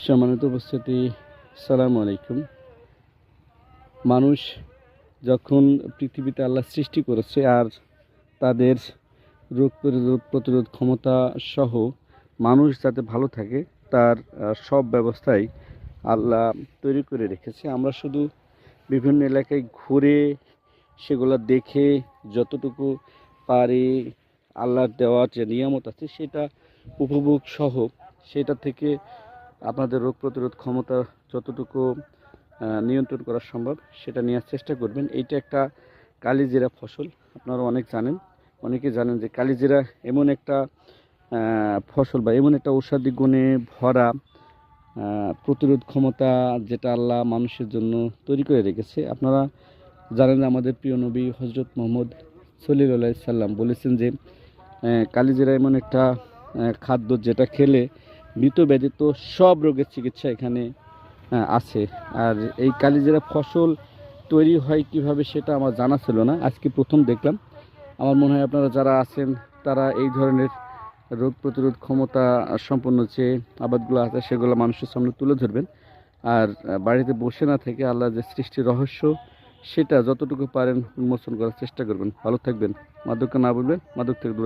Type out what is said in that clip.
সম্মানিত উপস্থিতি, সালামু আলাইকুম। মানুষ যখন পৃথিবীতে আল্লাহ সৃষ্টি করেছে আর তাদের রোগ প্রতিরোধ ক্ষমতা সহ মানুষ যাতে ভালো থাকে তার সব ব্যবস্থাই আল্লাহ তৈরি করে রেখেছে। আমরা শুধু বিভিন্ন এলাকায় ঘুরে সেগুলো দেখে যতটুকু পারি আল্লাহর দেওয়া যে নিয়ামত আছে সেটা উপভোগ সহ সেটা থেকে আপনাদের রোগ প্রতিরোধ ক্ষমতা যতটুকু নিয়ন্ত্রণ করা সম্ভব সেটা নেওয়ার চেষ্টা করবেন। এইটা একটা কালিজিরা ফসল, আপনারা অনেকে জানেন যে কালিজিরা এমন একটা ফসল বা এমন একটা ঔষধি গুণে ভরা প্রতিরোধ ক্ষমতা যেটা আল্লাহ মানুষের জন্য তৈরি করে রেখেছে। আপনারা জানেন আমাদের প্রিয় নবী হজরত মোহাম্মদ সল্লাল্লাহু আলাইহি সাল্লাম বলেছেন যে কালিজিরা এমন একটা খাদ্য যেটা খেলে মৃত ব্যতীত সব রোগের চিকিৎসা এখানে আছে। আর এই কালিজিরা ফসল তৈরি হয় কিভাবে সেটা আমার জানা ছিল না, আজকে প্রথম দেখলাম। আমার মনে হয় আপনারা যারা আছেন তারা এই ধরনের রোগ প্রতিরোধ ক্ষমতা সম্পন্ন যে আবাদগুলো আছে সেগুলো মানুষের সামনে তুলে ধরবেন। আর বাড়িতে বসে না থেকে আল্লাহ যে সৃষ্টির রহস্য সেটা যতটুকু পারেন উন্মোচন করার চেষ্টা করবেন। ভালো থাকবেন, মাদককে না বলবেন, মাদক থেকে দূরে